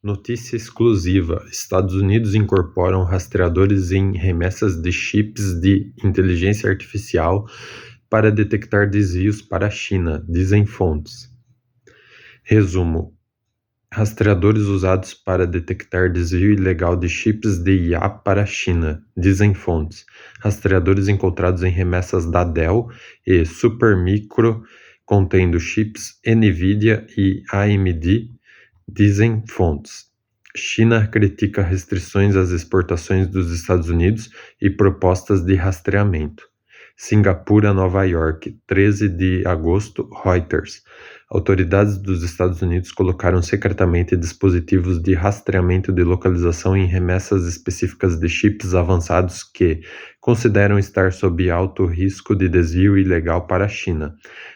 Notícia exclusiva: Estados Unidos incorporam rastreadores em remessas de chips de inteligência artificial para detectar desvios para a China, dizem fontes. Resumo: rastreadores usados para detectar desvio ilegal de chips de IA para a China, dizem fontes. Rastreadores encontrados em remessas da Dell e Supermicro contendo chips NVIDIA e AMD, dizem fontes. China critica restrições às exportações dos Estados Unidos e propostas de rastreamento. Singapura, Nova York, 13 de agosto, Reuters. Autoridades dos Estados Unidos colocaram secretamente dispositivos de rastreamento de localização em remessas específicas de chips avançados que consideram estar sob alto risco de desvio ilegal para a China.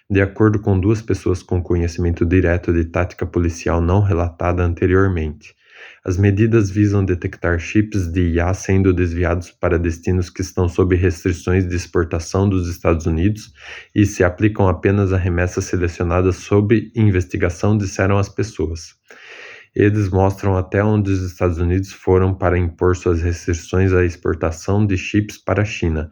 De acordo com duas pessoas com conhecimento direto de tática policial não relatada anteriormente. As medidas visam detectar chips de IA sendo desviados para destinos que estão sob restrições de exportação dos Estados Unidos e se aplicam apenas a remessas selecionadas sob investigação, disseram as pessoas. Eles mostram até onde os Estados Unidos foram para impor suas restrições à exportação de chips para a China,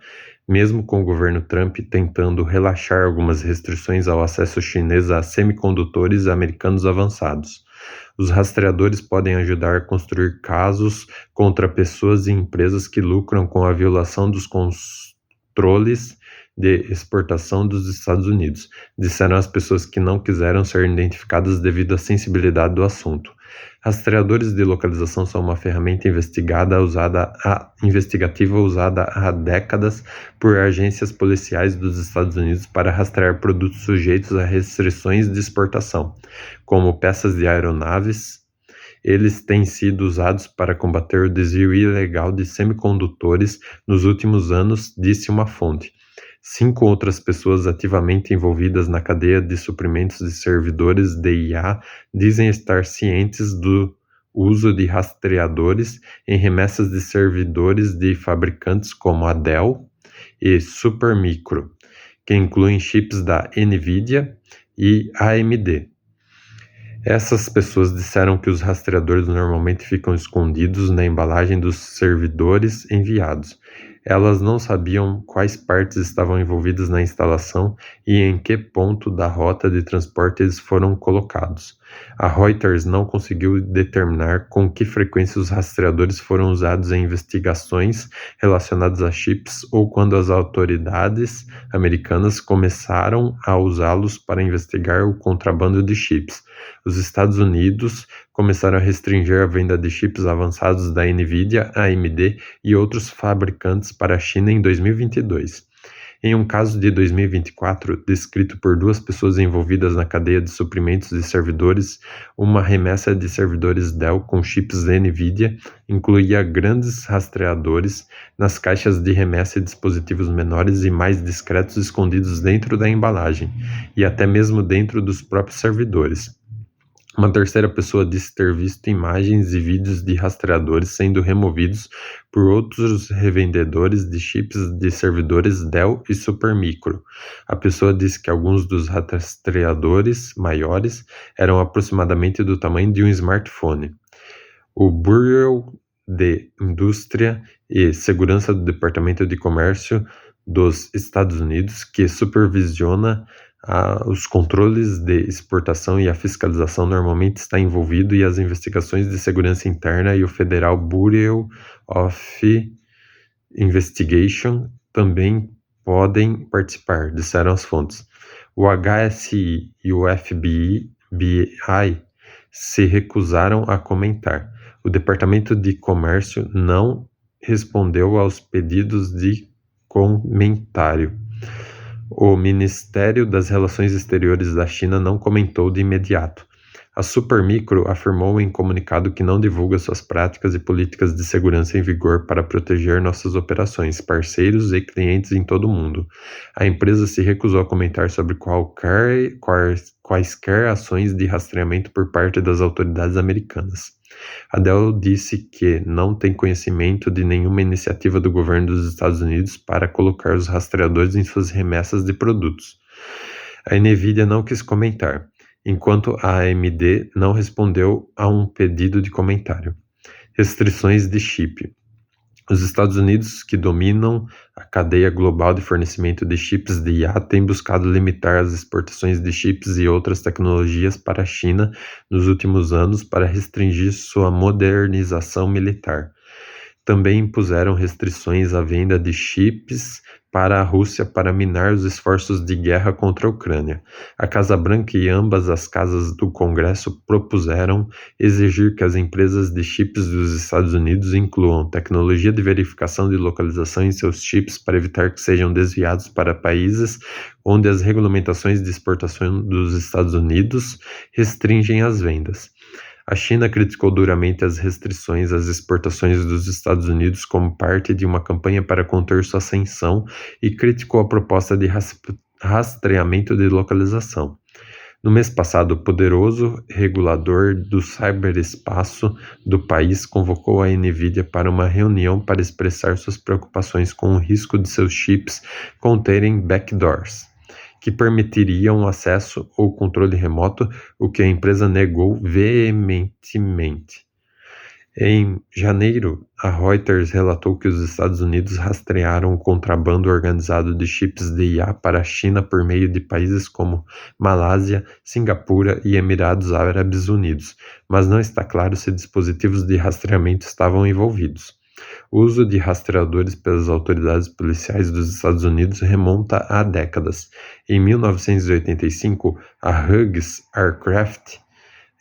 mesmo com o governo Trump tentando relaxar algumas restrições ao acesso chinês a semicondutores americanos avançados. Os rastreadores podem ajudar a construir casos contra pessoas e empresas que lucram com a violação dos controles de exportação dos Estados Unidos, disseram as pessoas que não quiseram ser identificadas devido à sensibilidade do assunto. Rastreadores de localização são uma ferramenta investigativa usada há décadas por agências policiais dos Estados Unidos para rastrear produtos sujeitos a restrições de exportação, como peças de aeronaves. Eles têm sido usados para combater o desvio ilegal de semicondutores nos últimos anos, disse uma fonte. 5 outras pessoas ativamente envolvidas na cadeia de suprimentos de servidores de IA dizem estar cientes do uso de rastreadores em remessas de servidores de fabricantes como a Dell e Supermicro, que incluem chips da NVIDIA e AMD. Essas pessoas disseram que os rastreadores normalmente ficam escondidos na embalagem dos servidores enviados. Elas não sabiam quais partes estavam envolvidas na instalação e em que ponto da rota de transporte eles foram colocados. A Reuters não conseguiu determinar com que frequência os rastreadores foram usados em investigações relacionadas a chips ou quando as autoridades americanas começaram a usá-los para investigar o contrabando de chips. Os Estados Unidos começaram a restringir a venda de chips avançados da NVIDIA, AMD e outros fabricantes para a China em 2022. Em um caso de 2024, descrito por duas pessoas envolvidas na cadeia de suprimentos de servidores, uma remessa de servidores Dell com chips NVIDIA incluía grandes rastreadores nas caixas de remessa e dispositivos menores e mais discretos escondidos dentro da embalagem, e até mesmo dentro dos próprios servidores. Uma terceira pessoa disse ter visto imagens e vídeos de rastreadores sendo removidos por outros revendedores de chips de servidores Dell e Supermicro. A pessoa disse que alguns dos rastreadores maiores eram aproximadamente do tamanho de um smartphone. O Bureau de Indústria e Segurança do Departamento de Comércio dos Estados Unidos, que supervisiona os controles de exportação e a fiscalização, normalmente está envolvido, e as investigações de segurança interna e o Federal Bureau of Investigation também podem participar, disseram as fontes. O HSI e o FBI se recusaram a comentar. O Departamento de Comércio não respondeu aos pedidos de comentário. O Ministério das Relações Exteriores da China não comentou de imediato. A Supermicro afirmou em comunicado que não divulga suas práticas e políticas de segurança em vigor para proteger nossas operações, parceiros e clientes em todo o mundo. A empresa se recusou a comentar sobre quaisquer ações de rastreamento por parte das autoridades americanas. A Dell disse que não tem conhecimento de nenhuma iniciativa do governo dos Estados Unidos para colocar os rastreadores em suas remessas de produtos. A NVIDIA não quis comentar. enquanto a AMD não respondeu a um pedido de comentário. Restrições de chip. Os Estados Unidos, que dominam a cadeia global de fornecimento de chips de IA, têm buscado limitar as exportações de chips e outras tecnologias para a China nos últimos anos para restringir sua modernização militar. Também impuseram restrições à venda de chips para a Rússia para minar os esforços de guerra contra a Ucrânia. A Casa Branca e ambas as casas do Congresso propuseram exigir que as empresas de chips dos Estados Unidos incluam tecnologia de verificação de localização em seus chips para evitar que sejam desviados para países onde as regulamentações de exportação dos Estados Unidos restringem as vendas. A China criticou duramente as restrições às exportações dos Estados Unidos como parte de uma campanha para conter sua ascensão e criticou a proposta de rastreamento de localização. No mês passado, o poderoso regulador do ciberespaço do país convocou a NVIDIA para uma reunião para expressar suas preocupações com o risco de seus chips conterem backdoors, que permitiriam acesso ou controle remoto, o que a empresa negou veementemente. Em janeiro, a Reuters relatou que os Estados Unidos rastrearam o contrabando organizado de chips de IA para a China por meio de países como Malásia, Singapura e Emirados Árabes Unidos, mas não está claro se dispositivos de rastreamento estavam envolvidos. O uso de rastreadores pelas autoridades policiais dos Estados Unidos remonta a décadas. Em 1985, a Hughes Aircraft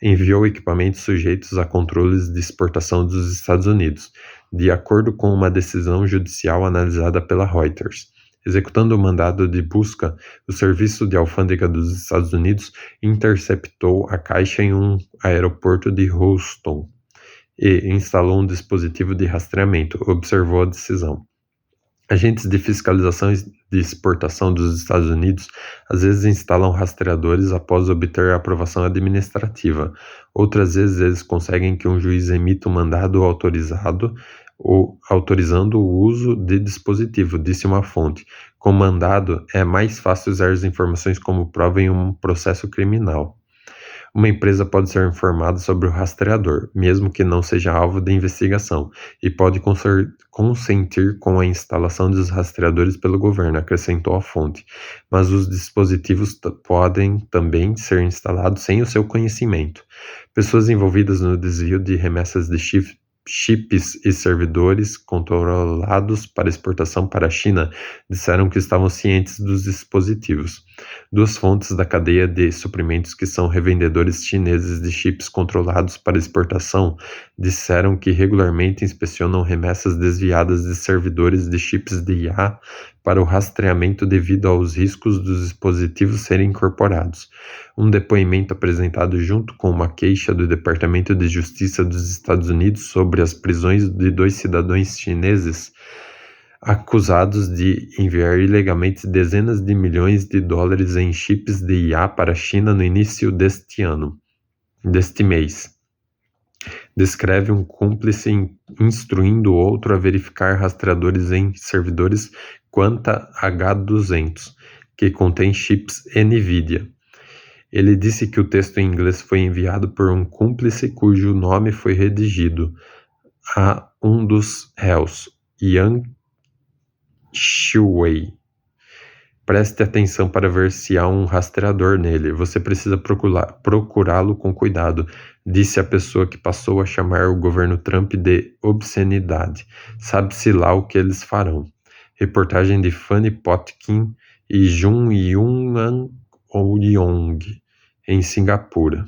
enviou equipamentos sujeitos a controles de exportação dos Estados Unidos, de acordo com uma decisão judicial analisada pela Reuters. Executando o mandado de busca, o Serviço de Alfândega dos Estados Unidos interceptou a caixa em um aeroporto de Houston e instalou um dispositivo de rastreamento, observou a decisão. Agentes de fiscalização de exportação dos Estados Unidos às vezes instalam rastreadores após obter a aprovação administrativa. Outras vezes eles conseguem que um juiz emita um mandado autorizando o uso de dispositivo, disse uma fonte. Com mandado, é mais fácil usar as informações como prova em um processo criminal. Uma empresa pode ser informada sobre o rastreador, mesmo que não seja alvo de investigação, e pode consentir com a instalação dos rastreadores pelo governo, acrescentou a fonte. Mas os dispositivos podem também ser instalados sem o seu conhecimento. Pessoas envolvidas no desvio de remessas de chips e servidores controlados para exportação para a China disseram que estavam cientes dos dispositivos. Duas fontes da cadeia de suprimentos que são revendedores chineses de chips controlados para exportação disseram que regularmente inspecionam remessas desviadas de servidores de chips de IA para o rastreamento devido aos riscos dos dispositivos serem incorporados. Um depoimento apresentado junto com uma queixa do Departamento de Justiça dos Estados Unidos sobre as prisões de 2 cidadãos chineses acusados de enviar ilegalmente dezenas de milhões de dólares em chips de IA para a China no início deste mês. Descreve um cúmplice instruindo o outro a verificar rastreadores em servidores Quanta H200, que contém chips NVIDIA. Ele disse que o texto em inglês foi enviado por um cúmplice cujo nome foi redigido a um dos réus, Yang Shuwei. Preste atenção para ver se há um rastreador nele. Você precisa procurá-lo com cuidado, disse a pessoa que passou a chamar o governo Trump de obscenidade. Sabe-se lá o que eles farão. Reportagem de Fanny Potkin e Jun Yong em Singapura.